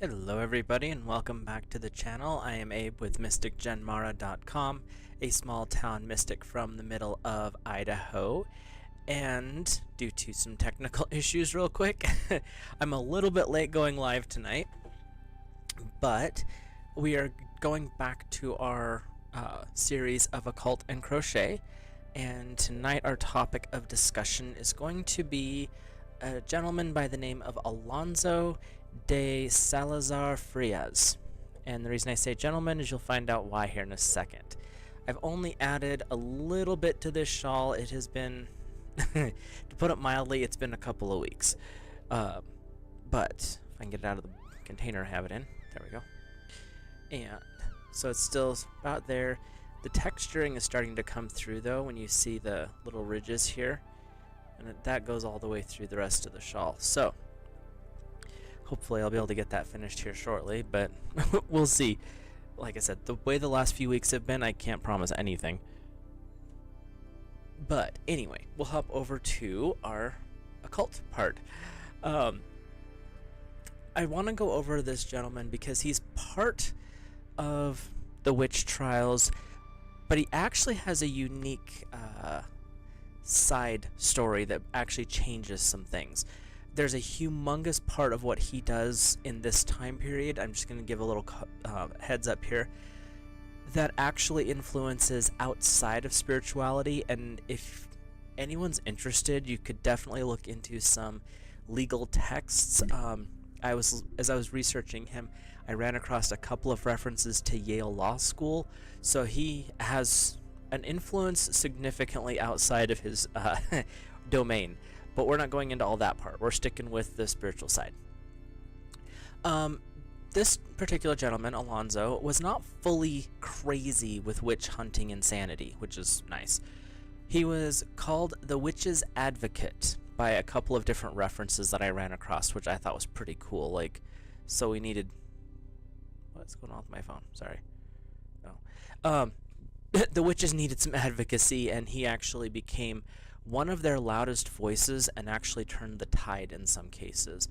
Hello everybody and welcome back to the channel. I am Abe with MysticGenmara.com, a small town mystic from the middle of Idaho. And due to some technical issues real quick, I'm a little bit late going live tonight, but we are going back to our series of Occult and Crochet, and tonight our topic of discussion is going to be a gentleman by the name of Alonso de Salazar Frias. And the reason I say gentleman is you'll find out why here in a second. I've only added a little bit to this shawl. It has been, to put it mildly, it's been a couple of weeks. But if I can get it out of the container I have it in, there we go. And so it's still about there. The texturing is starting to come through though when you see the little ridges here. And that goes all the way through the rest of the shawl. So hopefully I'll be able to get that finished here shortly, but we'll see. Like I said, the way the last few weeks have been, I can't promise anything. But anyway, we'll hop over to our occult part. I want to go over this gentleman because he's part of the witch trials, but he actually has a unique side story that actually changes some things. There's a humongous part of what he does in this time period, I'm just going to give a little heads up here, that actually influences outside of spirituality. And if anyone's interested, you could definitely look into some legal texts. As I was researching him, I ran across a couple of references to Yale Law School, so he has an influence significantly outside of his domain, but we're not going into all that part. We're sticking with the spiritual side. This particular gentleman, Alonso, was not fully crazy with witch hunting insanity, which is nice. He was called the witch's advocate by a couple of different references that I ran across, which I thought was pretty cool. Like, so we needed... What's going on with my phone? Sorry. Oh. The witches needed some advocacy, and he actually became one of their loudest voices and actually turned the tide in some cases.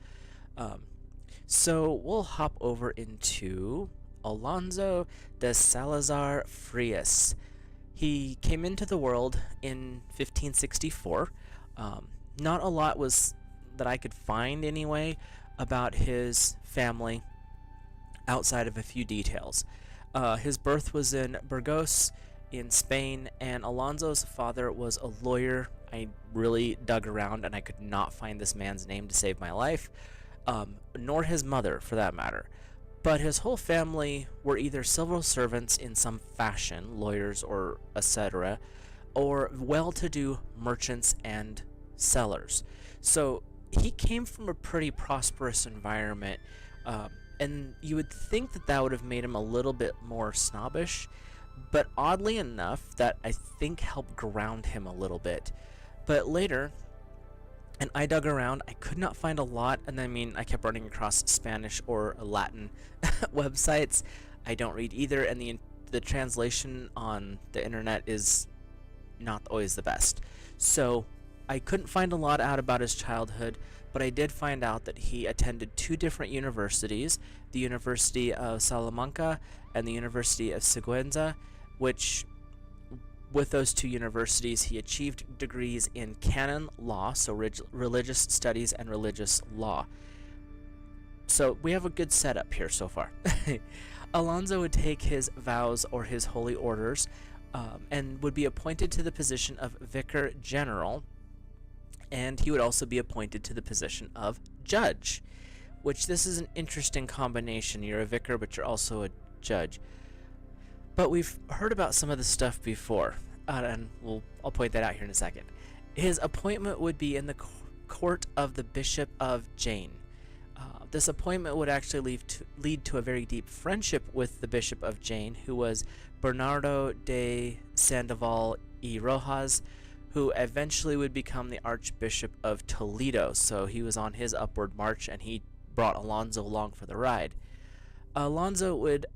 So we'll hop over into Alonso de Salazar Frias. He came into the world in 1564. Not a lot was that I could find anyway about his family outside of a few details. His birth was in Burgos in Spain, and Alonso's father was a lawyer. I really dug around and I could not find this man's name to save my life, nor his mother for that matter. But his whole family were either civil servants in some fashion, lawyers or etc., or well-to-do merchants and sellers. So he came from a pretty prosperous environment, and you would think that that would have made him a little bit more snobbish, but oddly enough, that I think helped ground him a little bit. But later, and I dug around, I could not find a lot, and I mean, I kept running across Spanish or Latin websites. I don't read either, and the translation on the internet is not always the best. So I couldn't find a lot out about his childhood, but I did find out that he attended two different universities, the University of Salamanca and the University of Sigüenza, which, with those two universities, he achieved degrees in canon law, so religious studies and religious law. So we have a good setup here so far. Alonso would take his vows or his holy orders and would be appointed to the position of Vicar General, and he would also be appointed to the position of judge, which this is an interesting combination. You're a vicar, but you're also a judge. But we've heard about some of this stuff before, and I'll point that out here in a second. His appointment would be in the court of the Bishop of Jaén. This appointment would actually lead to a very deep friendship with the Bishop of Jaén, who was Bernardo de Sandoval y Rojas, who eventually would become the Archbishop of Toledo. So he was on his upward march, and he brought Alonso along for the ride. Alonso would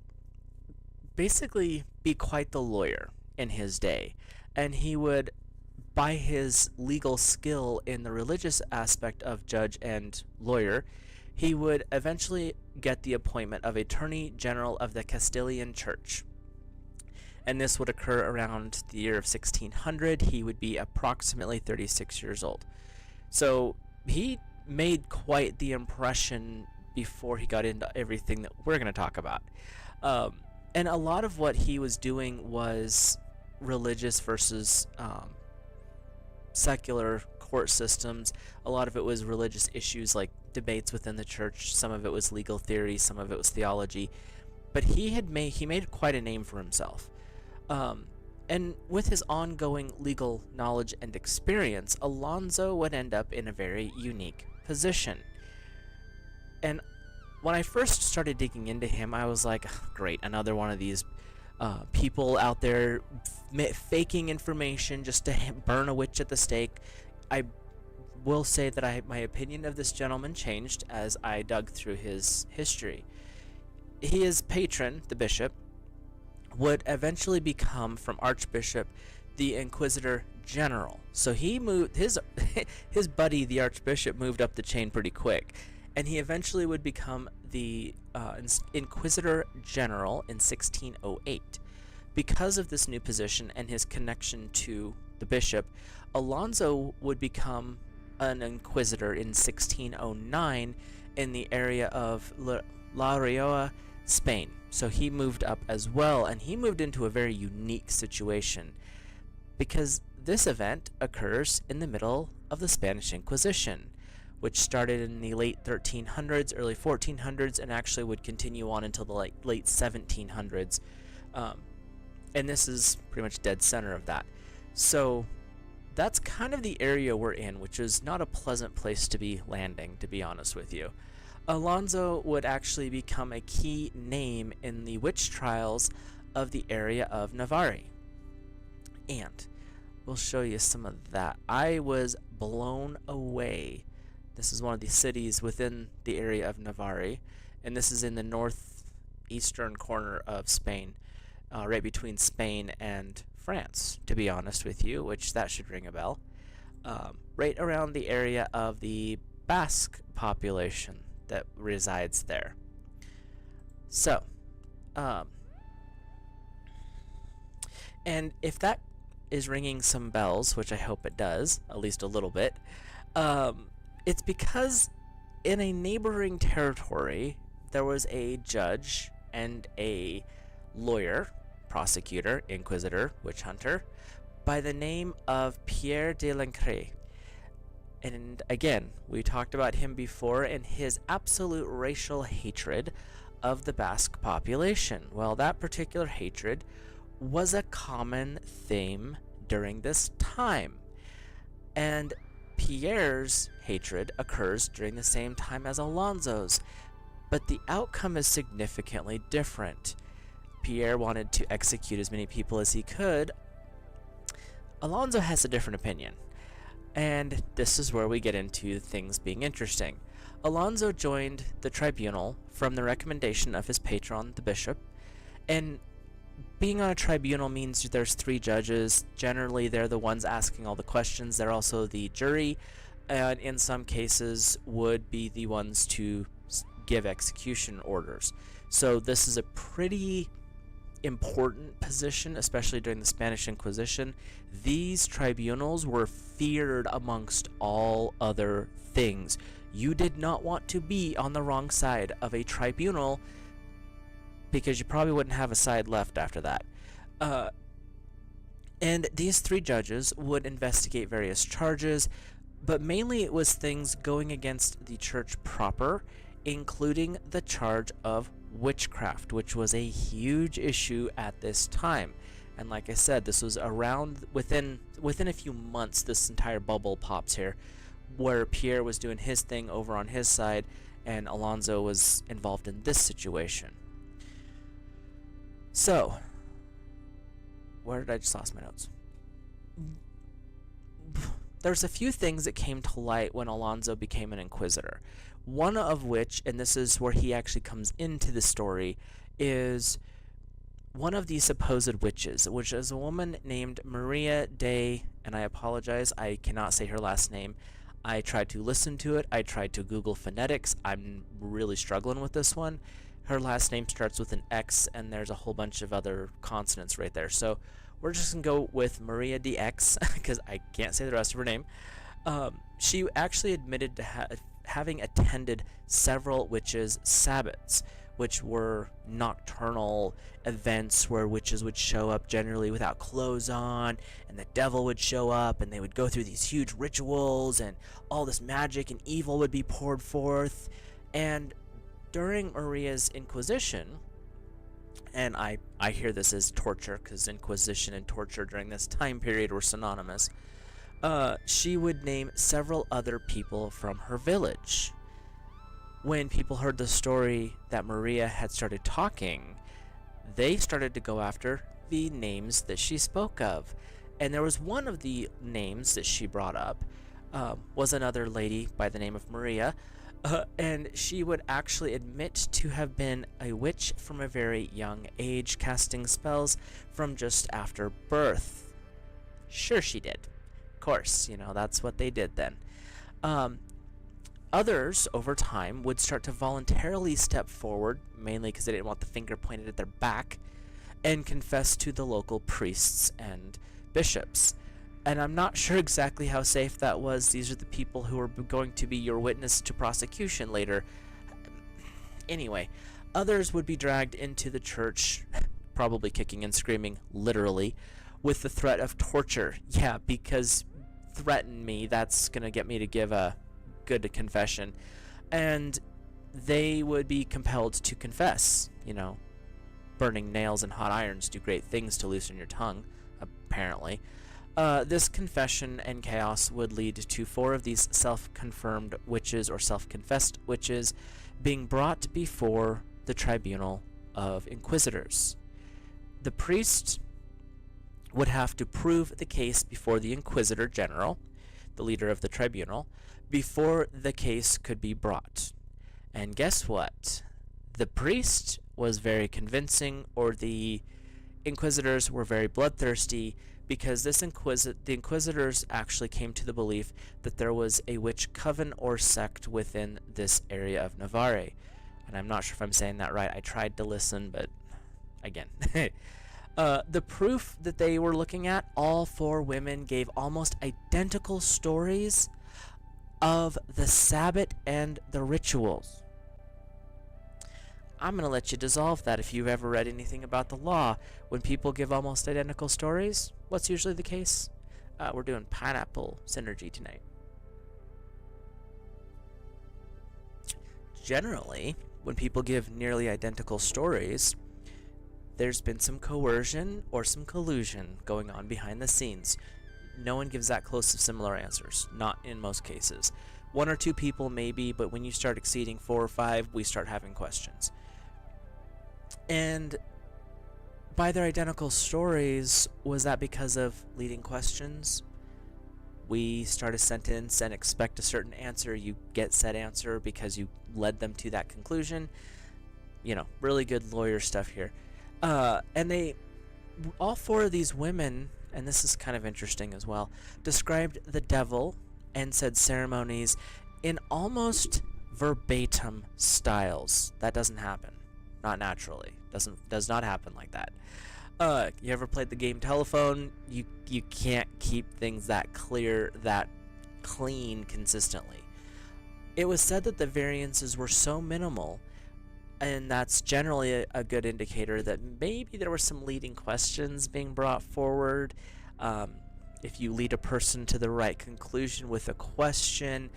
basically be quite the lawyer in his day, and he would, by his legal skill in the religious aspect of judge and lawyer, he would eventually get the appointment of Attorney General of the Castilian Church. And this would occur around the year of 1600. He would be approximately 36 years old. So he made quite the impression before he got into everything that we're going to talk about. And a lot of what he was doing was religious versus secular court systems. A lot of it was religious issues like debates within the church. Some of it was legal theory, some of it was theology. But he made quite a name for himself. And with his ongoing legal knowledge and experience, Alonso would end up in a very unique position. And when I first started digging into him, I was like, great, another one of these people out there faking information just to burn a witch at the stake. I will say that my opinion of this gentleman changed as I dug through his history. His patron, the bishop, would eventually become, from Archbishop, the Inquisitor General. So he moved, his buddy, the Archbishop, moved up the chain pretty quick, and he eventually would become the Inquisitor General in 1608. Because of this new position and his connection to the bishop, Alonso would become an inquisitor in 1609 in the area of La Rioja, Spain. So he moved up as well, and he moved into a very unique situation because this event occurs in the middle of the Spanish Inquisition, which started in the late 1300s, early 1400s, and actually would continue on until the late 1700s. And this is pretty much dead center of that. So that's kind of the area we're in, which is not a pleasant place to be landing, to be honest with you. Alonso would actually become a key name in the witch trials of the area of Navarre. And we'll show you some of that. I was blown away. This is one of the cities within the area of Navarre, and this is in the northeastern corner of Spain, right between Spain and France, to be honest with you, which that should ring a bell. Right around the area of the Basque population that resides there. So, and if that is ringing some bells, which I hope it does, at least a little bit, it's because in a neighboring territory, there was a judge and a lawyer, prosecutor, inquisitor, witch hunter, by the name of Pierre de Lancret. And again, we talked about him before and his absolute racial hatred of the Basque population. Well, that particular hatred was a common theme during this time. And Pierre's hatred occurs during the same time as Alonso's, but the outcome is significantly different. Pierre wanted to execute as many people as he could. Alonso has a different opinion. And this is where we get into things being interesting. Alonso joined the tribunal from the recommendation of his patron, the bishop. And being on a tribunal means there's 3 judges. Generally, they're the ones asking all the questions. They're also the jury, and in some cases would be the ones to give execution orders. So this is a pretty important position, especially during the Spanish Inquisition. These tribunals were feared amongst all other things. You did not want to be on the wrong side of a tribunal because you probably wouldn't have a side left after that. And these 3 judges would investigate various charges, but mainly it was things going against the church proper, including the charge of witchcraft, which was a huge issue at this time. And like I said, this was around within a few months, this entire bubble pops here, where Pierre was doing his thing over on his side and Alonso was involved in this situation. So, where did I just lost my notes? There's a few things that came to light when Alonso became an inquisitor. One of which, and this is where he actually comes into the story, is one of the supposed witches, which is a woman named Maria de, and I apologize, I cannot say her last name, I tried to listen to it. I tried to Google phonetics. I'm really struggling with this one. Her last name starts with an X, and there's a whole bunch of other consonants right there. So we're just going to go with Maria DX because I can't say the rest of her name. She actually admitted to having attended several witches' sabbats, which were nocturnal events where witches would show up generally without clothes on, and the devil would show up, and they would go through these huge rituals, and all this magic and evil would be poured forth. And during Maria's Inquisition, and I hear this as torture because Inquisition and torture during this time period were synonymous, she would name several other people from her village. When people heard the story that Maria had started talking, they started to go after the names that she spoke of. And there was one of the names that she brought up was another lady by the name of Maria, and she would actually admit to have been a witch from a very young age, casting spells from just after birth. Sure she did. Of course, that's what they did then. Others, over time, would start to voluntarily step forward, mainly because they didn't want the finger pointed at their back, and confess to the local priests and bishops. And I'm not sure exactly how safe that was. These are the people who are going to be your witness to prosecution later. Anyway, others would be dragged into the church, probably kicking and screaming, literally, with the threat of torture. Yeah, because threaten me, that's going to get me to give a good confession. And they would be compelled to confess. Burning nails and hot irons do great things to loosen your tongue, apparently. This confession and chaos would lead to 4 of these self-confirmed witches or self-confessed witches being brought before the tribunal of inquisitors. The priest would have to prove the case before the Inquisitor General, the leader of the tribunal, before the case could be brought. And guess what? The priest was very convincing, or the inquisitors were very bloodthirsty, because the inquisitors actually came to the belief that there was a witch coven or sect within this area of Navarre. And I'm not sure if I'm saying that right. I tried to listen, but again. The proof that they were looking at, all 4 women gave almost identical stories of the Sabbat and the rituals. I'm going to let you dissolve that. If you've ever read anything about the law, when people give almost identical stories, what's usually the case? We're doing pineapple synergy tonight. Generally, when people give nearly identical stories, there's been some coercion or some collusion going on behind the scenes. No one gives that close of similar answers. Not in most cases. 1 or 2 people maybe, but when you start exceeding 4 or 5, we start having questions. And by their identical stories, was that because of leading questions? We start a sentence and expect a certain answer. You get said answer because you led them to that conclusion. Really good lawyer stuff here. And all 4 of these women, and this is kind of interesting as well, described the devil and said ceremonies in almost verbatim styles. That doesn't happen. Not naturally. Does not happen like that. You ever played the game Telephone? You can't keep things that clear, that clean consistently. It was said that the variances were so minimal, and that's generally a good indicator that maybe there were some leading questions being brought forward. If you lead a person to the right conclusion with a question,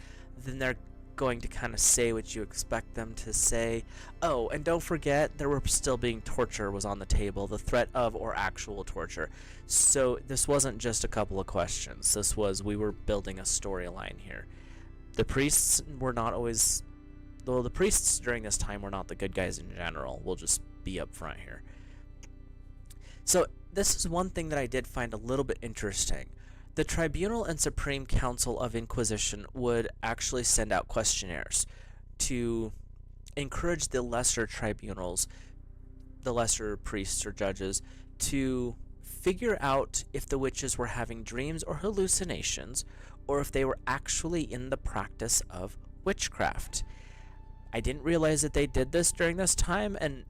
then they're going to kind of say what you expect them to say. Oh, and don't forget, there were still being torture was on the table, the threat of or actual torture. So this wasn't just a couple of questions. We were building a storyline here. The priests were not always, though the priests during this time were not the good guys in general. We'll just be up front here. So this is one thing that I did find a little bit interesting. The Tribunal and Supreme Council of Inquisition would actually send out questionnaires to encourage the lesser tribunals, the lesser priests or judges, to figure out if the witches were having dreams or hallucinations, or if they were actually in the practice of witchcraft. I didn't realize that they did this during this time, and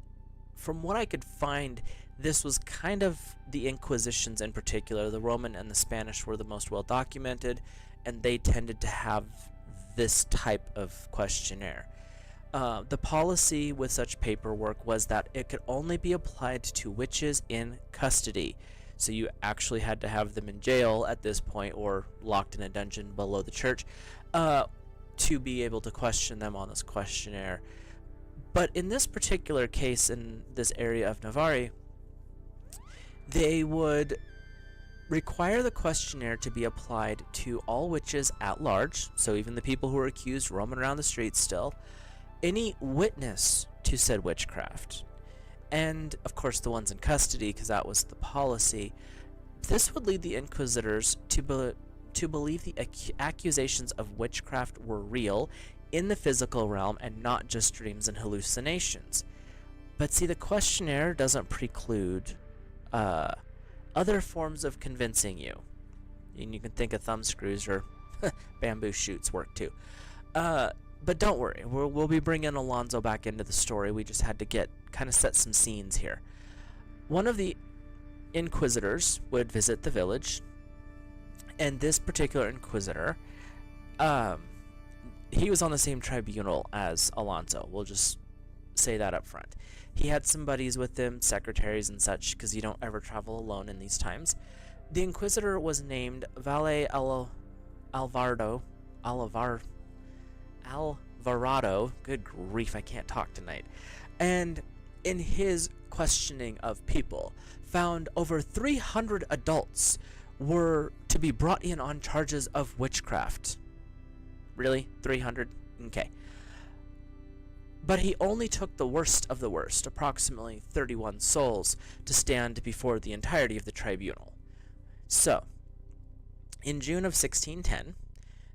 from what I could find, this was kind of the Inquisitions in particular. The Roman and the Spanish were the most well documented, and they tended to have this type of questionnaire. The policy with such paperwork was that it could only be applied to witches in custody. So you actually had to have them in jail at this point, or locked in a dungeon below the church, to be able to question them on this questionnaire. But in this particular case, in this area of Navarre, they would require the questionnaire to be applied to all witches at large, so even the people who were accused roaming around the streets still, any witness to said witchcraft, and of course the ones in custody, because that was the policy. This would lead the Inquisitors to believe the accusations of witchcraft were real in the physical realm and not just dreams and hallucinations. But see, the questionnaire doesn't preclude other forms of convincing you. And you can think of thumb screws or bamboo shoots work too. But don't worry, we'll be bringing Alonso back into the story. We just had to kind of set some scenes here. One of the Inquisitors would visit the village, and this particular Inquisitor, he was on the same tribunal as Alonso. We'll just say that up front. He had some buddies with him, secretaries and such, because you don't ever travel alone in these times. The Inquisitor was named Alvarado. Good grief, I can't talk tonight. And in his questioning of people, found over 300 adults were to be brought in on charges of witchcraft. Really? 300? Okay. But he only took the worst of the worst, approximately 31 souls, to stand before the entirety of the tribunal. So, in June of 1610,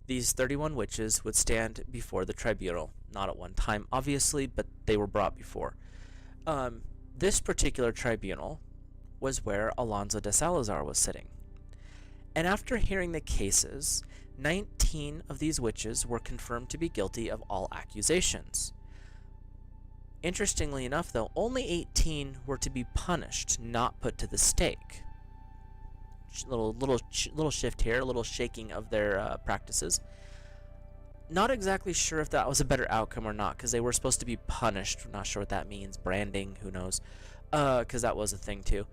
these 31 witches would stand before the tribunal, not at one time, obviously, but they were brought before. This particular tribunal was where Alonso de Salazar was sitting. And after hearing the cases, 19 of these witches were confirmed to be guilty of all accusations. Interestingly enough, though, only 18 were to be punished, not put to the stake. Little shift here, a little shaking of their practices. Not exactly sure if that was a better outcome or not, because they were supposed to be punished. I'm not sure what that means. Branding, who knows? Because that was a thing too.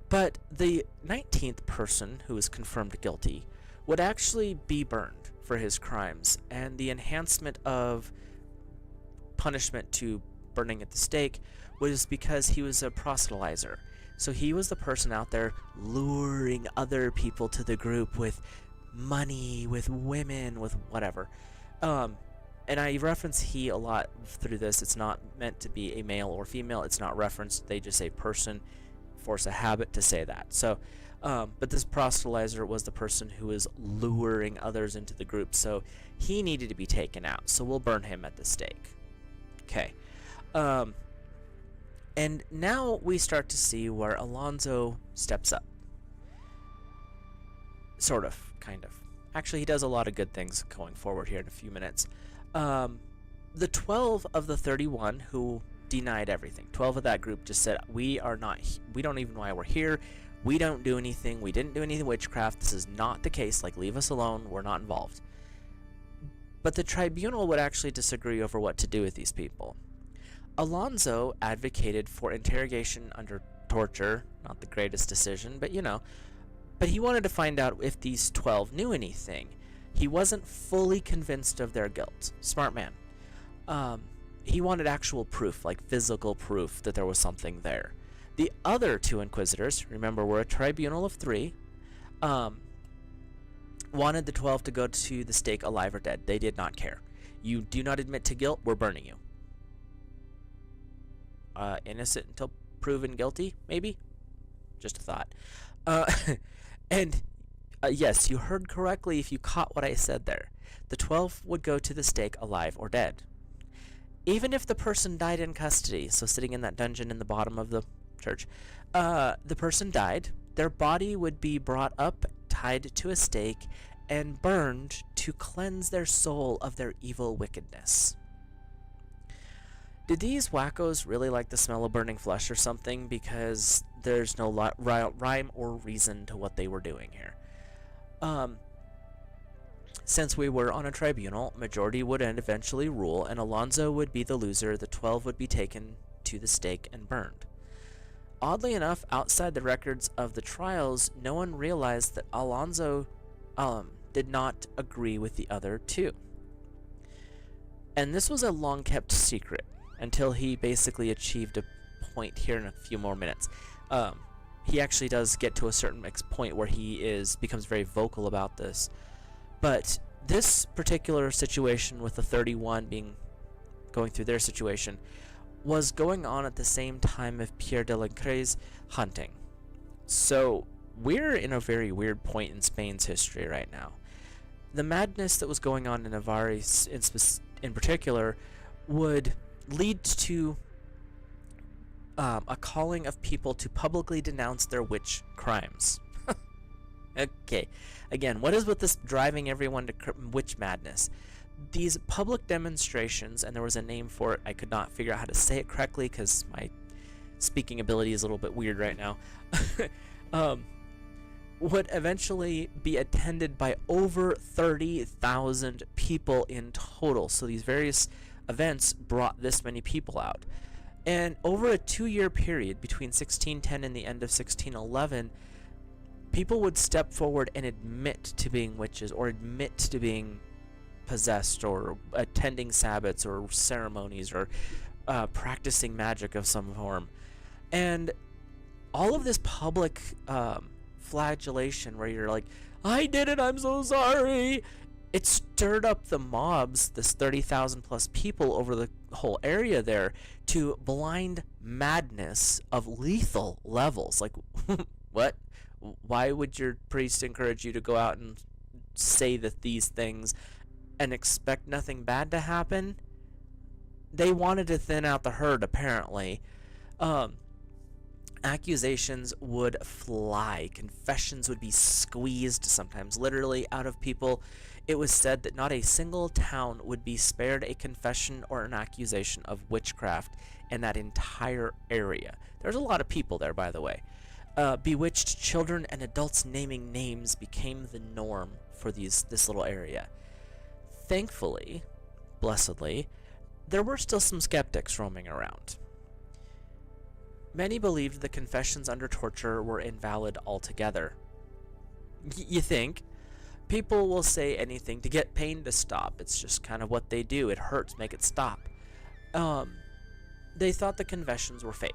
But the 19th person who was confirmed guilty would actually be burned for his crimes, and the enhancement of punishment to burning at the stake was because he was a proselytizer. So he was the person out there luring other people to the group with money, with women, with whatever. And I reference he a lot through this. It's not meant to be a male or female. It's not referenced. They just say person, force a habit to say that. So, but this proselytizer was the person who was luring others into the group. So he needed to be taken out. So we'll burn him at the stake. Okay. And now we start to see where Alonso steps up. Sort of, kind of. Actually, he does a lot of good things going forward here in a few minutes. The 12 of the 31 who denied everything, 12 of that group just said, we don't even know why we're here. We don't do anything. We didn't do any witchcraft. This is not the case. Like, leave us alone. We're not involved. But the tribunal would actually disagree over what to do with these people. Alonso advocated for interrogation under torture, not the greatest decision, but but he wanted to find out if these 12 knew anything. He wasn't fully convinced of their guilt. Smart man. He wanted actual proof, like physical proof that there was something there. The other two inquisitors, remember we're a tribunal of 3, wanted the 12 to go to the stake alive or dead. They did not care. You do not admit to guilt, we're burning you. Innocent until proven guilty, maybe? Just a thought. And yes, you heard correctly if you caught what I said there. The 12 would go to the stake alive or dead. Even if the person died in custody, so sitting in that dungeon in the bottom of the church, the person died, their body would be brought up tied to a stake and burned to cleanse their soul of their evil wickedness. Did these wackos really like the smell of burning flesh or something? Because there's no rhyme or reason to what they were doing here. Since we were on a tribunal, majority would eventually rule, and Alonso would be the loser. The 12 would be taken to the stake and burned. Oddly enough, outside the records of the trials, no one realized that Alonso did not agree with the other two. And this was a long-kept secret until he basically achieved a point here in a few more minutes. He actually does get to a certain point where he becomes very vocal about this. But this particular situation with the 31 going through their situation was going on at the same time of Pierre de Lancret's hunting. So we're in a very weird point in Spain's history right now. The madness that was going on in Navarre in particular would lead to a calling of people to publicly denounce their witch crimes. Okay, again, what is with this driving everyone to witch madness? These public demonstrations, and there was a name for it, I could not figure out how to say it correctly because my speaking ability is a little bit weird right now, would eventually be attended by over 30,000 people in total. So these various events brought this many people out. And over a 2-year period between 1610 and the end of 1611, people would step forward and admit to being witches, or admit to being possessed, or attending sabbats or ceremonies, or practicing magic of some form. And all of this public flagellation where you're like, I did it, I'm so sorry, it stirred up the mobs, this 30,000 plus people over the whole area there, to blind madness of lethal levels. Like, what? Why would your priest encourage you to go out and say that these things and expect nothing bad to happen? They wanted to thin out the herd, apparently. Accusations would fly. Confessions would be squeezed, sometimes literally, out of people. It was said that not a single town would be spared a confession or an accusation of witchcraft in that entire area. There's a lot of people there, by the way. Bewitched children and adults naming names became the norm for this little area. Thankfully, blessedly, there were still some skeptics roaming around. Many believed the confessions under torture were invalid altogether. You think? People will say anything to get pain to stop. It's just kind of what they do. It hurts, make it stop. They thought the confessions were fake.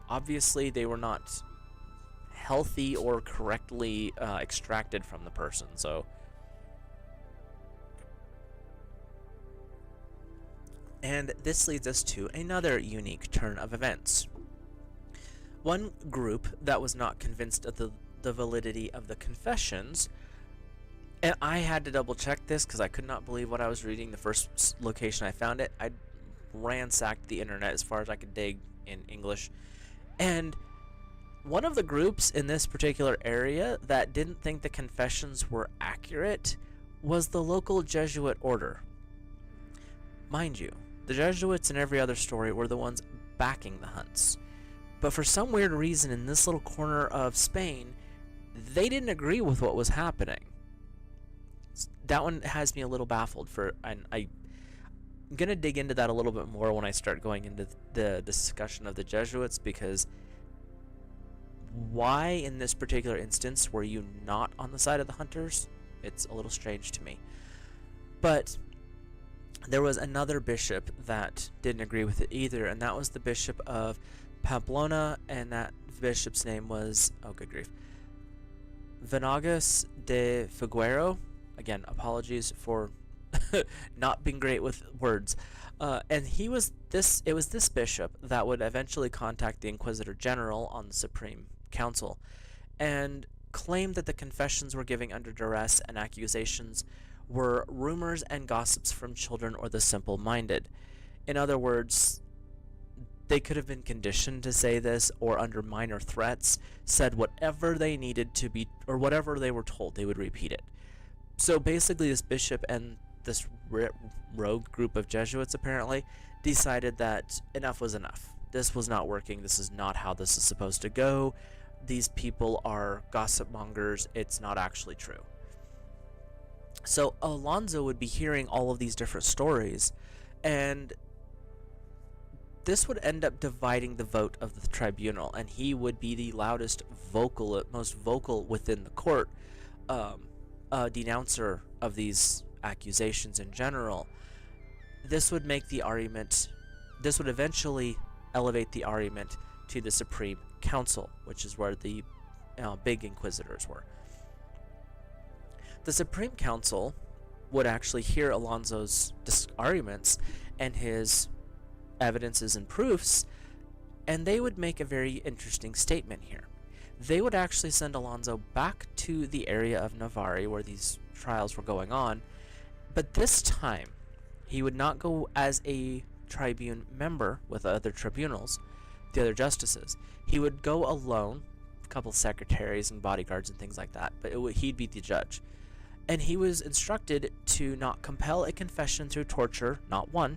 Obviously, they were not healthy or correctly extracted from the person, so. And this leads us to another unique turn of events. One group that was not convinced of the validity of the confessions, and I had to double check this because I could not believe what I was reading the first location I found it. I ransacked the internet as far as I could dig in English, and one of the groups in this particular area that didn't think the confessions were accurate was the local Jesuit order. Mind you, the Jesuits in every other story were the ones backing the hunts. But for some weird reason in this little corner of Spain, they didn't agree with what was happening. That one has me a little baffled, and I'm going to dig into that a little bit more when I start going into the discussion of the Jesuits, because why in this particular instance were you not on the side of the hunters? It's a little strange to me. But there was another bishop that didn't agree with it either, and that was the Bishop of Pamplona, and that bishop's name was, oh good grief, Venegas de Figueroa. Again, apologies for not being great with words. And it was this bishop that would eventually contact the Inquisitor General on the Supreme Council and claimed that the confessions were giving under duress and accusations were rumors and gossips from children or the simple-minded. In other words, They could have been conditioned to say this, or under minor threats, said whatever they needed to be, or whatever they were told, they would repeat it. So basically, this bishop and this rogue group of Jesuits apparently decided that enough was enough. This was not working. This is not how this is supposed to go. These people are gossip mongers. It's not actually true. So Alonso would be hearing all of these different stories, and this would end up dividing the vote of the tribunal, and he would be the loudest most vocal within the court, denouncer of these accusations in general. This would eventually elevate the argument to the Supreme Council, which is where the big inquisitors were. The Supreme Council would actually hear Alonso's arguments and his evidences and proofs, and they would make a very interesting statement here. They would actually send Alonso back to the area of Navarre where these trials were going on, but this time he would not go as a tribune member with other tribunals, the other justices. He would go alone, a couple secretaries and bodyguards and things like that, but he'd be the judge. And he was instructed to not compel a confession through torture, not one,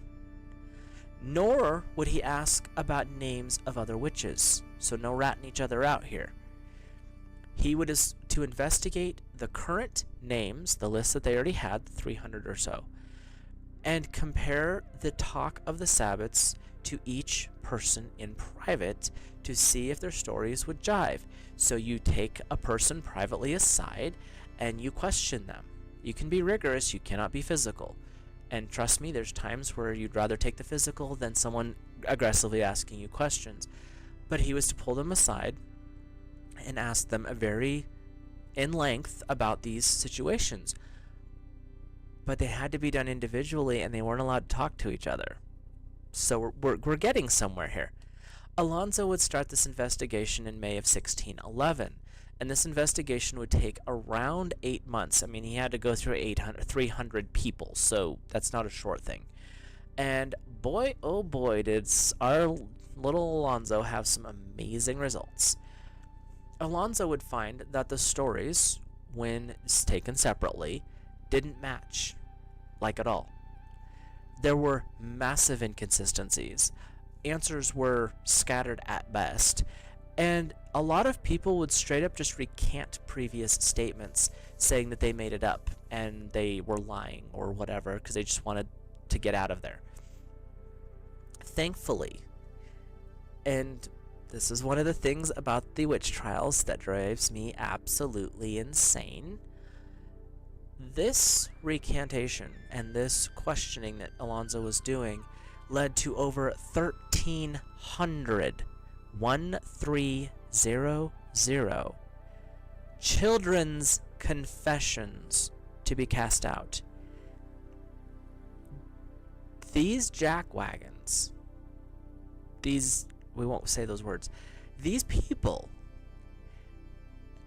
nor would he ask about names of other witches, so no ratting each other out here. He would to investigate the current names, the list that they already had, 300 or so, and compare the talk of the Sabbats to each person in private to see if their stories would jive. So you take a person privately aside and you question them. You can be rigorous, you cannot be physical. And trust me, there's times where you'd rather take the physical than someone aggressively asking you questions. But he was to pull them aside and ask them very in length about these situations. But they had to be done individually, and they weren't allowed to talk to each other. So we're getting somewhere here. Alonso would start this investigation in May of 1611, and this investigation would take around 8 months. I mean, he had to go through 300 people, so that's not a short thing. And boy, oh boy, did our little Alonso have some amazing results. Alonso would find that the stories, when taken separately, didn't match, like at all. There were massive inconsistencies. Answers were scattered at best, and a lot of people would straight up just recant previous statements, saying that they made it up and they were lying or whatever because they just wanted to get out of there. Thankfully, and this is one of the things about the witch trials that drives me absolutely insane, this recantation and this questioning that Alonso was doing led to over 1,300 children's confessions to be cast out. These jackwagons, we won't say those words, these people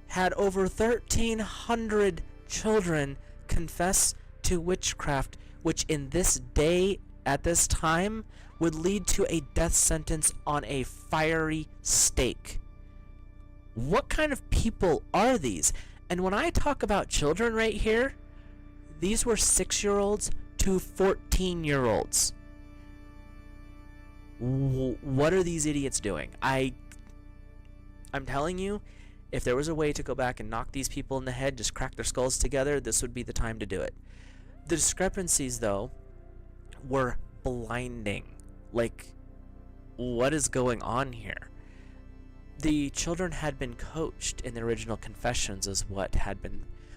had over 1,300 children confess to witchcraft, which in this day, at this time, would lead to a death sentence on a fiery stake. What kind of people are these? And when I talk about children right here, these were 6-year-olds to 14-year-olds. What are these idiots doing? I'm telling you, if there was a way to go back and knock these people in the head, just crack their skulls together, this would be the time to do it. The discrepancies, though, were blinding. Like, what is going on here? The children had been coached in the original confessions as what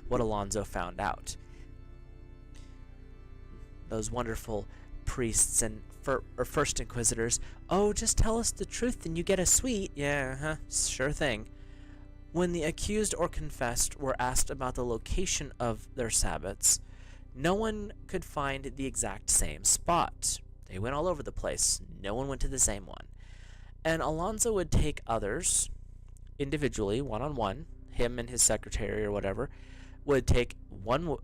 Alonso found out. Those wonderful priests and first inquisitors, oh, just tell us the truth and you get a sweet. Yeah, sure thing. When the accused or confessed were asked about the location of their Sabbats, no one could find the exact same spot. They went all over the place. No one went to the same one. And Alonso would take others individually, one-on-one, him and his secretary or whatever, would take one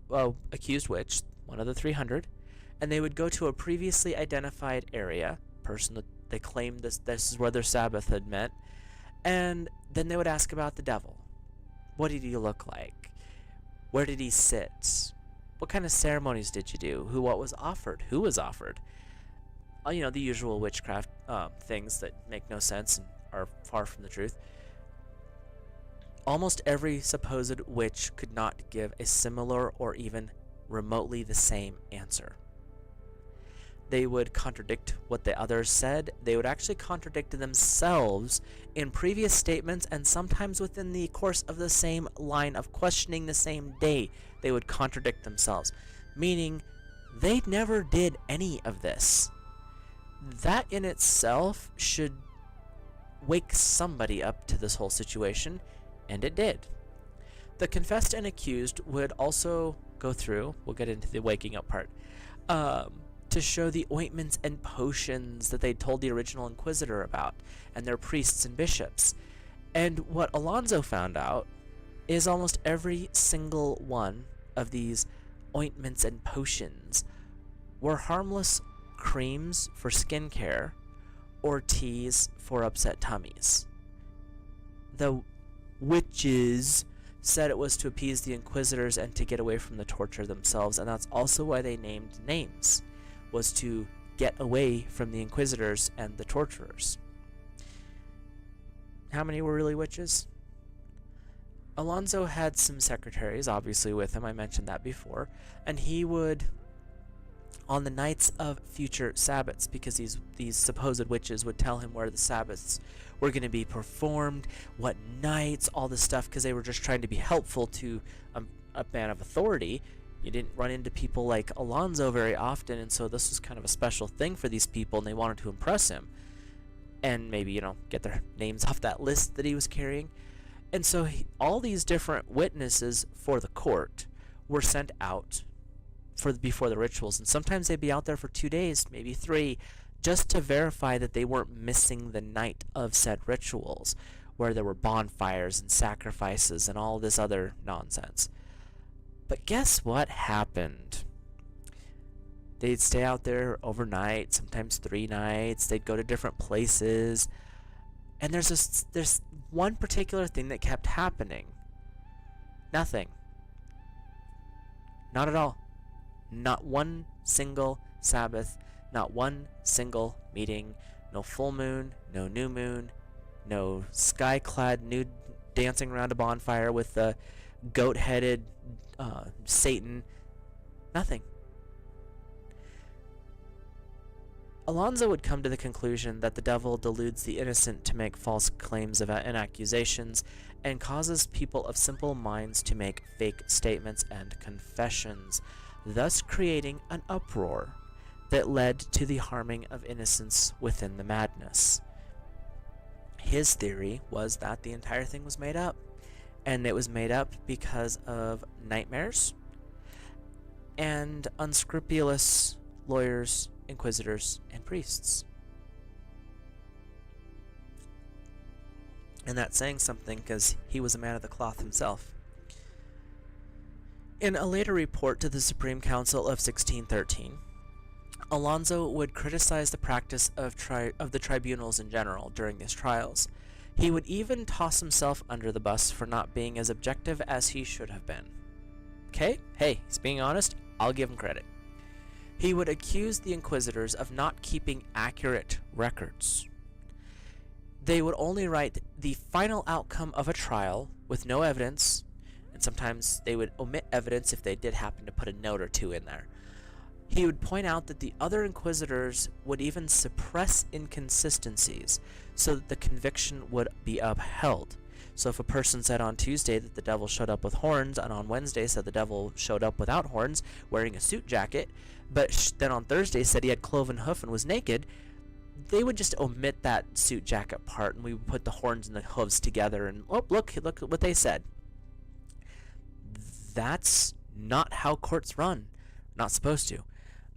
accused witch, one of the 300, and they would go to a previously identified area, person that They claimed this is where their Sabbath had met. And then they would ask about the devil. What did he look like? Where did he sit? What kind of ceremonies did you do? What was offered? Who was offered? The usual witchcraft things that make no sense and are far from the truth. Almost every supposed witch could not give a similar or even remotely the same answer. They would contradict what the others said. They would actually contradict themselves in previous statements, and sometimes within the course of the same line of questioning the same day, they would contradict themselves, meaning they never did any of this. That in itself should wake somebody up to this whole situation, and it did. The confessed and accused would also go through, we'll get into the waking up part, to show the ointments and potions that they told the original Inquisitor about, and their priests and bishops. And what Alonso found out is almost every single one of these ointments and potions were harmless creams for skincare or teas for upset tummies. The witches said it was to appease the Inquisitors and to get away from the torture themselves, and that's also why they named names, was to get away from the Inquisitors and the torturers. How many were really witches? Alonso had some secretaries, obviously, with him. I mentioned that before. And he would, on the nights of future Sabbaths, because these supposed witches would tell him where the Sabbaths were going to be performed, what nights, all this stuff, because they were just trying to be helpful to a man of authority. You didn't run into people like Alonso very often, and so this was kind of a special thing for these people, and they wanted to impress him. And maybe, get their names off that list that he was carrying. And so all these different witnesses for the court were sent out before the rituals, and sometimes they'd be out there for 2 days, maybe 3, just to verify that they weren't missing the night of said rituals, where there were bonfires and sacrifices and all this other nonsense. But guess what happened? They'd stay out there overnight, sometimes 3 nights. They'd go to different places. And there's one particular thing that kept happening. Nothing. Not at all. Not one single Sabbath. Not one single meeting. No full moon. No new moon. No sky-clad nude dancing around a bonfire with the goat-headed Satan. Nothing. Alonso would come to the conclusion that the devil deludes the innocent to make false claims and accusations, and causes people of simple minds to make fake statements and confessions, thus creating an uproar that led to the harming of innocents within the madness. His theory was that the entire thing was made up, and it was made up because of nightmares and unscrupulous lawyers, inquisitors, and priests. And that's saying something, because he was a man of the cloth himself. In a later report to the Supreme Council of 1613, Alonso would criticize the practice of the tribunals in general during these trials. He would even toss himself under the bus for not being as objective as he should have been. Okay? Hey, he's being honest. I'll give him credit. He would accuse the inquisitors of not keeping accurate records. They would only write the final outcome of a trial with no evidence, and sometimes they would omit evidence if they did happen to put a note or 2 in there. He would point out that the other inquisitors would even suppress inconsistencies so that the conviction would be upheld. So if a person said on Tuesday that the devil showed up with horns, and on Wednesday said the devil showed up without horns, wearing a suit jacket, but then on Thursday said he had cloven hoof and was naked, they would just omit that suit jacket part, and we would put the horns and the hooves together, and oh, look at what they said. That's not how courts run. Not supposed to.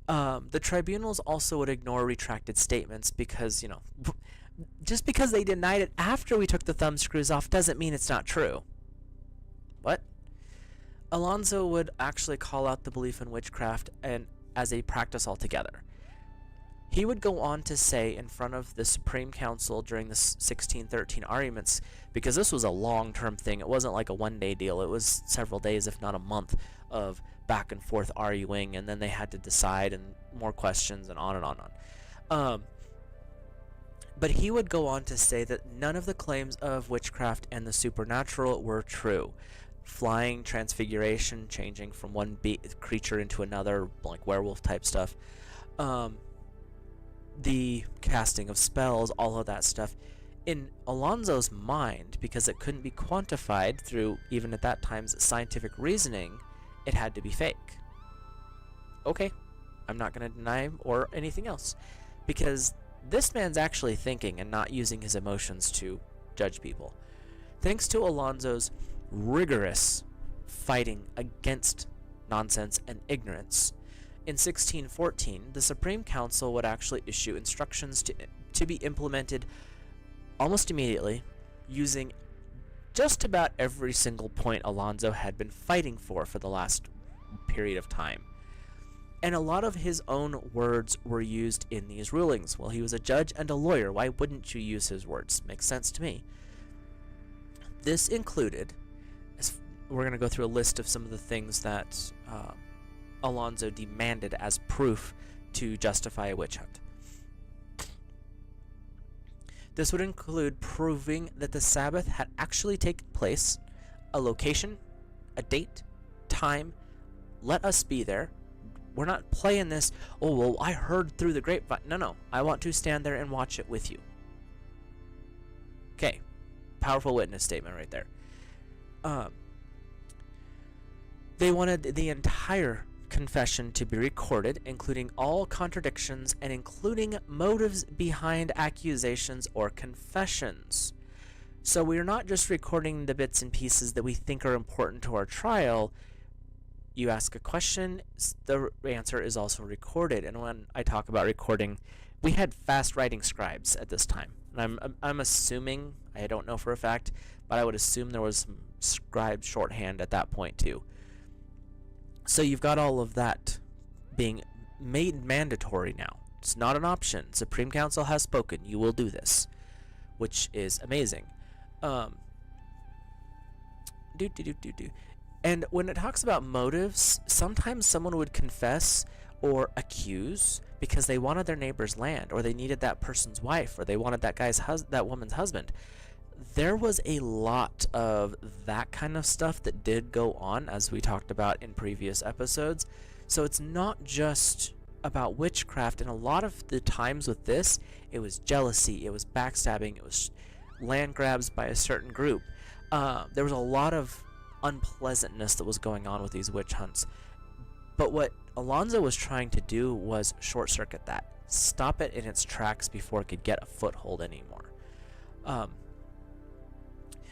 The tribunals also would ignore retracted statements because, just because they denied it after we took the thumb screws off doesn't mean it's not true. What? Alonso would actually call out the belief in witchcraft and as a practice altogether. He would go on to say in front of the Supreme Council during the 1613 arguments, because this was a long-term thing, it wasn't like a one-day deal, it was several days, if not a month, of back and forth arguing, and then they had to decide, and more questions, and on and on and on. But he would go on to say that none of the claims of witchcraft and the supernatural were true. Flying, transfiguration, changing from one creature into another, like werewolf type stuff, the casting of spells, all of that stuff. In Alonso's mind, because it couldn't be quantified through, even at that time's scientific reasoning, it had to be fake. Okay, I'm not going to deny or anything else, because this man's actually thinking and not using his emotions to judge people. Thanks to Alonso's rigorous fighting against nonsense and ignorance, in 1614, the Supreme Council would actually issue instructions to be implemented almost immediately, using just about every single point Alonso had been fighting for the last period of time. And a lot of his own words were used in these rulings. Well, he was a judge and a lawyer. Why wouldn't you use his words? Makes sense to me. This included, we're going to go through a list of some of the things that Alonso demanded as proof to justify a witch hunt. This would include proving that the Sabbath had actually taken place, a location, a date, time, let us be there. We're not playing this, oh, well, I heard through the grapevine. No, I want to stand there and watch it with you. Okay, powerful witness statement right there. They wanted the entire confession to be recorded, including all contradictions and including motives behind accusations or confessions. So we're not just recording the bits and pieces that we think are important to our trial. You ask a question, the answer is also recorded. And when I talk about recording, we had fast writing scribes at this time. And I'm assuming, I don't know for a fact, but I would assume there was some scribe shorthand at that point too. So you've got all of that being made mandatory now. It's not an option. Supreme Council has spoken. You will do this, which is amazing. And when it talks about motives, sometimes someone would confess or accuse because they wanted their neighbor's land, or they needed that person's wife, or they wanted that woman's husband. There was a lot of that kind of stuff that did go on, as we talked about in previous episodes. So it's not just about witchcraft, and a lot of the times with this, it was jealousy, it was backstabbing, it was land grabs by a certain group. There was a lot of unpleasantness that was going on with these witch hunts. But what Alonso was trying to do was short-circuit that. Stop it in its tracks before it could get a foothold anymore.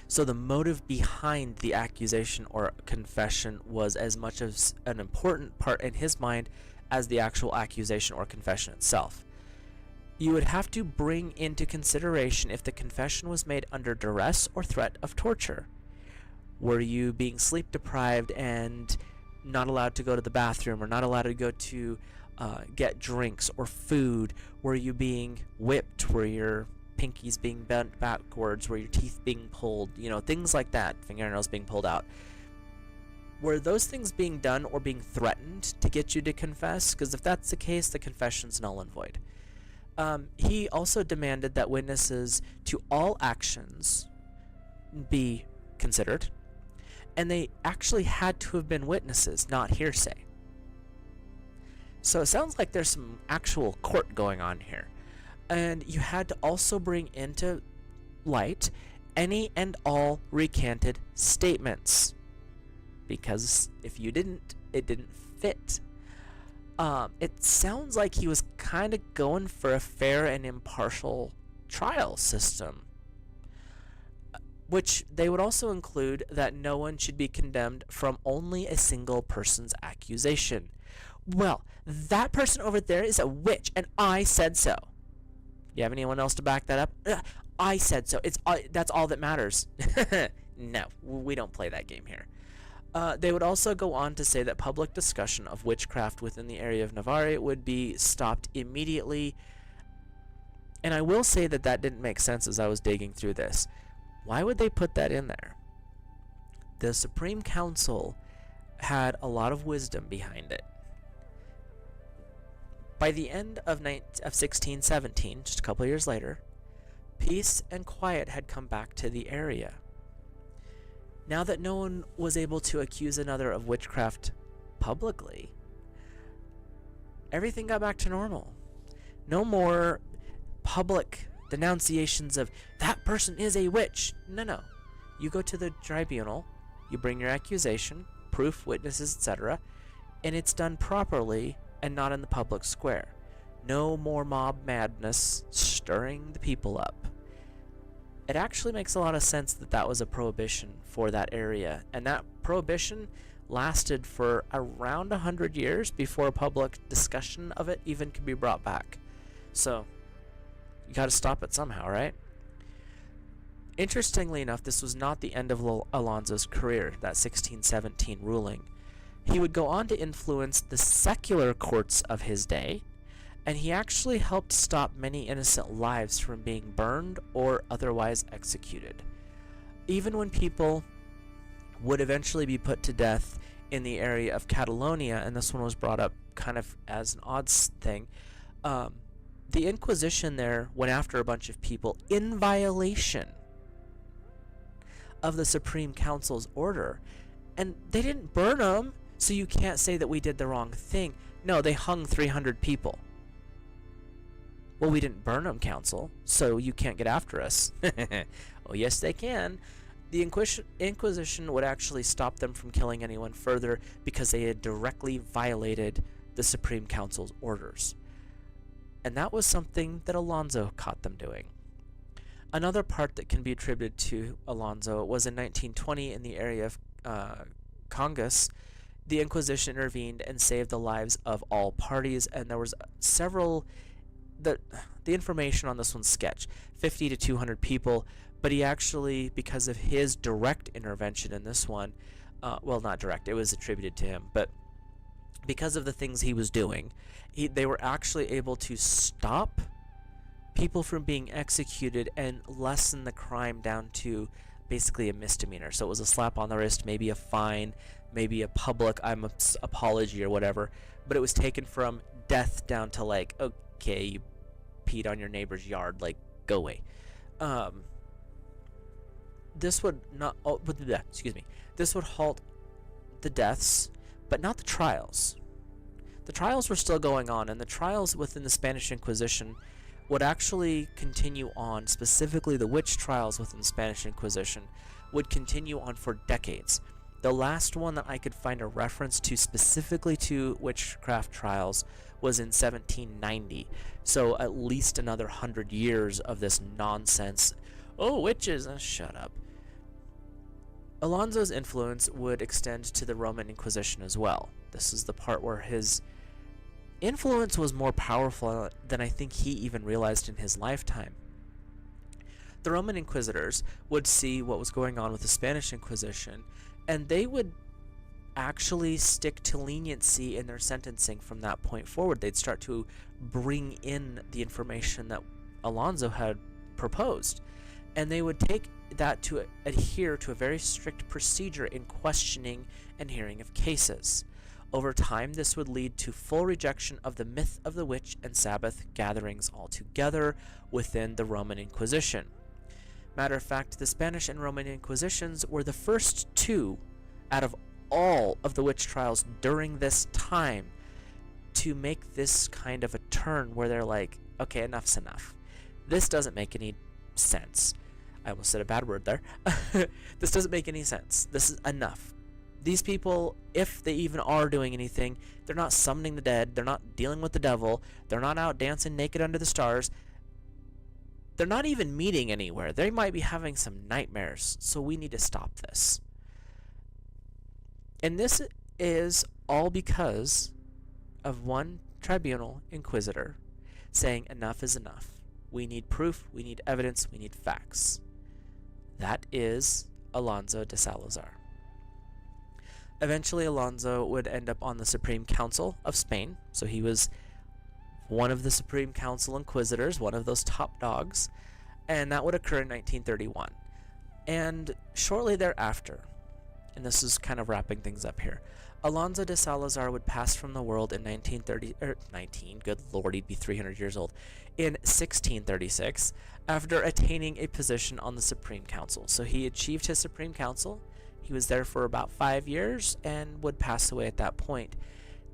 So the motive behind the accusation or confession was as much as an important part in his mind as the actual accusation or confession itself. You would have to bring into consideration if the confession was made under duress or threat of torture. Were you being sleep deprived and not allowed to go to the bathroom, or not allowed to go to get drinks or food? Were you being whipped? Were your pinkies being bent backwards? Were your teeth being pulled? Things like that. Fingernails being pulled out. Were those things being done or being threatened to get you to confess? Because if that's the case, the confession's null and void. He also demanded that witnesses to all actions be considered, and they actually had to have been witnesses, not hearsay. So it sounds like there's some actual court going on here. And you had to also bring into light any and all recanted statements, because if you didn't, it didn't fit. It sounds like he was kind of going for a fair and impartial trial system, which they would also include that no one should be condemned from only a single person's accusation. Well, that person over there is a witch, and I said so. You have anyone else to back that up? I said so. That's all that matters. No, we don't play that game here. They would also go on to say that public discussion of witchcraft within the area of Navarre would be stopped immediately. And I will say that that didn't make sense as I was digging through this. Why would they put that in there? The Supreme Council had a lot of wisdom behind it. By the end of 1617, just a couple of years later, peace and quiet had come back to the area. Now that no one was able to accuse another of witchcraft publicly, everything got back to normal. No more public denunciations of, that person is a witch. No. You go to the tribunal, you bring your accusation, proof, witnesses, etc., and it's done properly and not in the public square. No more mob madness stirring the people up. It actually makes a lot of sense that that was a prohibition for that area, and that prohibition lasted for around 100 years before public discussion of it even could be brought back. So, you gotta stop it somehow, right? Interestingly enough, this was not the end of Alonso's career, that 1617 ruling. He would go on to influence the secular courts of his day, and he actually helped stop many innocent lives from being burned or otherwise executed. Even when people would eventually be put to death in the area of Catalonia, and this one was brought up kind of as an odd thing, the Inquisition there went after a bunch of people in violation of the Supreme Council's order, and they didn't burn them, so you can't say that we did the wrong thing. No, they hung 300 people. Well, we didn't burn them, Council, so you can't get after us. Oh, yes, they can. The Inquisition would actually stop them from killing anyone further because they had directly violated the Supreme Council's orders. And that was something that Alonso caught them doing. Another part that can be attributed to Alonso was in 1920 in the area of Congas. The Inquisition intervened and saved the lives of all parties, and there was several... The information on this one's sketch, 50 to 200 people, but he actually, because of his direct intervention in this one, well, not direct, it was attributed to him, but because of the things he was doing, they were actually able to stop people from being executed and lessen the crime down to basically a misdemeanor. So it was a slap on the wrist, maybe a fine, maybe a public apology or whatever, but it was taken from death down to like, okay, you peed on your neighbor's yard, like, go away. This would not, this would halt the deaths, but not the trials. The trials were still going on, and the trials within the Spanish Inquisition would actually continue on. Specifically, the witch trials within the Spanish Inquisition would continue on for decades. The last one that I could find a reference to specifically to witchcraft trials was in 1790. So at least another 100 years of this nonsense. Oh, witches! Shut up. Alonso's influence would extend to the Roman Inquisition as well. This is the part where his influence was more powerful than I think he even realized in his lifetime. The Roman Inquisitors would see what was going on with the Spanish Inquisition, and they would actually stick to leniency in their sentencing from that point forward. They'd start to bring in the information that Alonso had proposed, and they would take that to adhere to a very strict procedure in questioning and hearing of cases. Over time, this would lead to full rejection of the myth of the witch and Sabbath gatherings altogether within the Roman Inquisition. Matter of fact, the Spanish and Roman Inquisitions were the first two out of all of the witch trials during this time to make this kind of a turn where they're like, okay, enough's enough. This doesn't make any sense. I almost said a bad word there. This doesn't make any sense. This is enough. These people, if they even are doing anything, they're not summoning the dead, they're not dealing with the devil, they're not out dancing naked under the stars, they're not even meeting anywhere. They might be having some nightmares, so we need to stop this. And this is all because of one tribunal inquisitor saying enough is enough. We need proof, we need evidence, we need facts. That is Alonso de Salazar. Eventually, Alonso would end up on the Supreme Council of Spain, so he was one of the Supreme Council Inquisitors, one of those top dogs, and that would occur in 1931. And shortly thereafter, and this is kind of wrapping things up here, Alonso de Salazar would pass from the world in 1930, good lord, he'd be 300 years old, in 1636, after attaining a position on the Supreme Council. So he achieved his Supreme Council. He was there for about 5 years and would pass away at that point.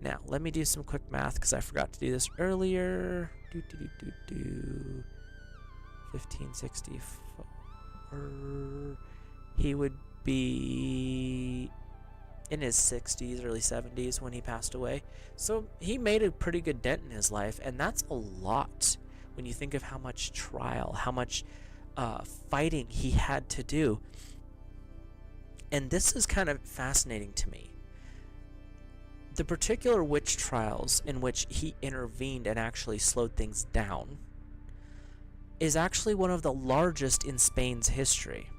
Now, let me do some quick math because I forgot to do this earlier. 1564. He would be in his 60s, early 70s when he passed away. So he made a pretty good dent in his life, and that's a lot when you think of how much trial, how much fighting he had to do. And this is kind of fascinating to me. The particular witch trials in which he intervened and actually slowed things down is actually one of the largest in Spain's history.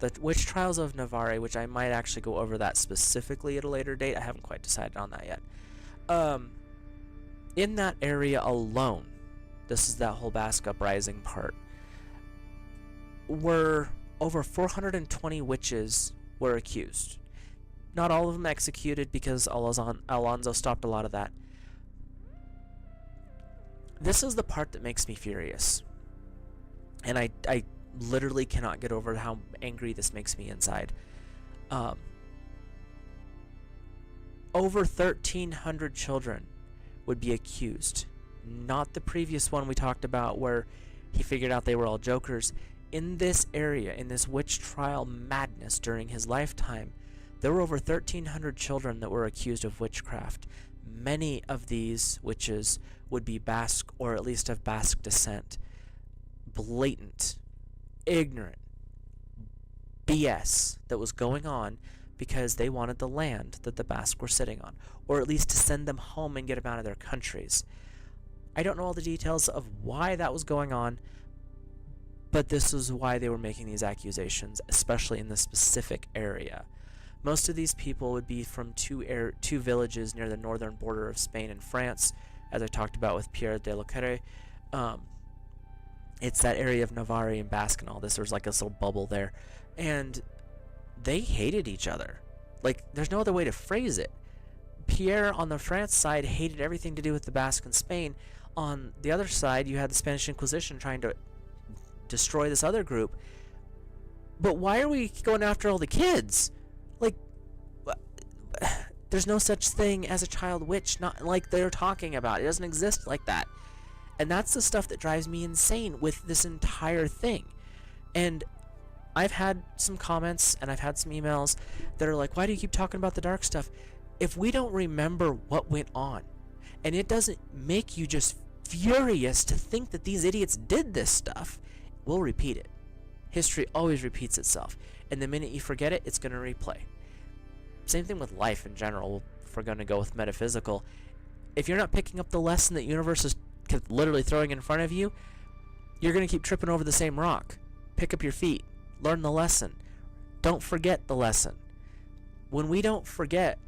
The witch trials of Navarre, which I might actually go over that specifically at a later date. I haven't quite decided on that yet. In that area alone, this is that whole Basque uprising part, were over 420 witches were accused. Not all of them executed because Alonso stopped a lot of that. This is the part that makes me furious. And I literally cannot get over how angry this makes me inside. Over 1,300 children would be accused. Not the previous one we talked about where he figured out they were all jokers. In this area, in this witch trial madness during his lifetime, there were over 1,300 children that were accused of witchcraft. Many of these witches would be Basque or at least of Basque descent. Blatant, ignorant BS that was going on because they wanted the land that the Basque were sitting on, or at least to send them home and get them out of their countries. I don't know all the details of why that was going on, but this is why they were making these accusations, especially in this specific area. Most of these people would be from two villages near the northern border of Spain and France, as I talked about with Pierre de la Carre. It's that area of Navarre and Basque and all this. There's like this little bubble there. And they hated each other. Like, there's no other way to phrase it. Pierre on the France side hated everything to do with the Basque and Spain. On the other side, you had the Spanish Inquisition trying to destroy this other group. But why are we going after all the kids? Like, there's no such thing as a child witch, not like they're talking about. It doesn't exist like that. And that's the stuff that drives me insane with this entire thing. And I've had some comments and I've had some emails that are like, why do you keep talking about the dark stuff? If we don't remember what went on, and it doesn't make you just furious to think that these idiots did this stuff, we'll repeat it. History always repeats itself. And the minute you forget it, it's going to replay. Same thing with life in general, if we're going to go with metaphysical. If you're not picking up the lesson that the universe is literally throwing in front of you, you're going to keep tripping over the same rock. Pick up your feet. Learn the lesson. Don't forget the lesson. When we don't forget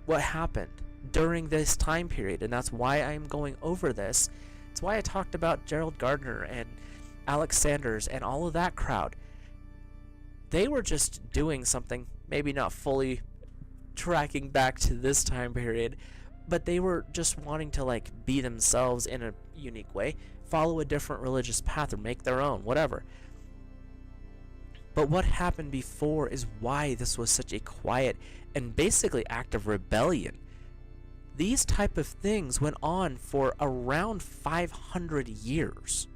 what happened during this time period, and that's why I'm going over this, it's why I talked about Gerald Gardner and Alex Sanders and all of that crowd. They were just doing something, maybe not fully tracking back to this time period, but they were just wanting to like be themselves in a unique way, follow a different religious path or make their own, whatever. But what happened before is why this was such a quiet and basically act of rebellion. These type of things went on for around 500 years.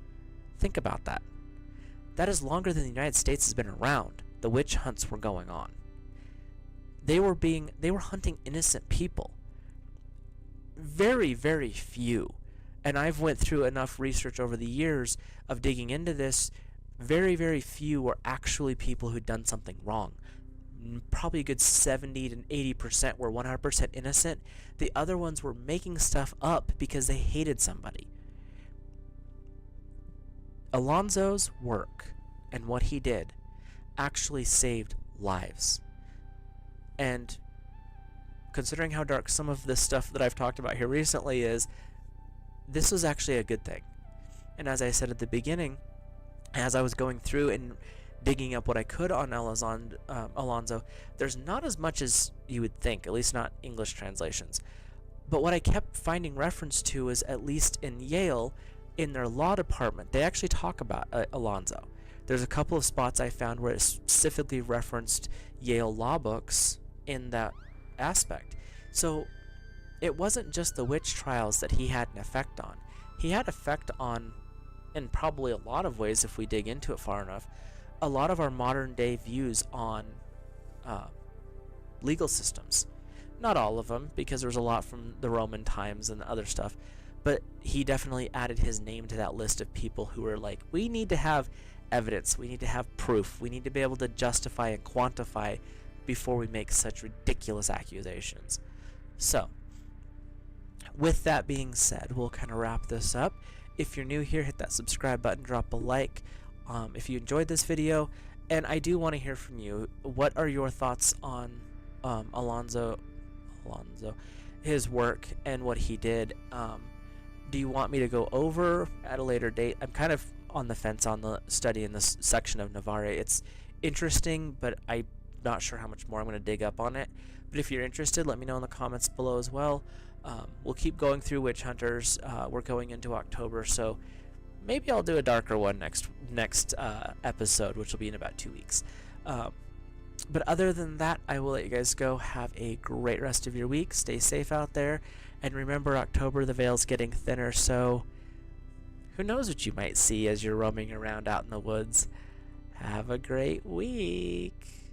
Think about that. That is longer than the United States has been around. The witch hunts were going on. They were hunting innocent people. Very, very few. And I've went through enough research over the years of digging into this. Very, very few were actually people who'd done something wrong. Probably a good 70 to 80% were 100% innocent. The other ones were making stuff up because they hated somebody. Alonso's work and what he did actually saved lives. And considering how dark some of this stuff that I've talked about here recently is, this was actually a good thing. And as I said at the beginning, as I was going through and digging up what I could on Alonso, there's not as much as you would think, at least not English translations. But what I kept finding reference to is, at least in Yale, in their law department, they actually talk about Alonso. There's a couple of spots I found where it specifically referenced Yale law books in that aspect. So it wasn't just the witch trials that he had an effect on. He had effect on, in probably a lot of ways if we dig into it far enough, a lot of our modern day views on legal systems. Not all of them, because there was a lot from the Roman times and other stuff, but he definitely added his name to that list of people who were like, we need to have evidence, we need to have proof, we need to be able to justify and quantify before we make such ridiculous accusations. So, with that being said, we'll kind of wrap this up. If you're new here, hit that subscribe button, drop a like if you enjoyed this video, and I do want to hear from you. What are your thoughts on Alonso, his work and what he did? Do you want me to go over at a later date? I'm kind of on the fence on the study in this section of Navarre. It's interesting, but I'm not sure how much more I'm going to dig up on it. But if you're interested, let me know in the comments below as well. We'll keep going through witch hunters. We're going into October, so maybe I'll do a darker one next episode, which will be in about 2 weeks. But other than that, I will let you guys go. Have a great rest of your week. Stay safe out there. And remember, October, the veil's getting thinner, so who knows what you might see as you're roaming around out in the woods. Have a great week.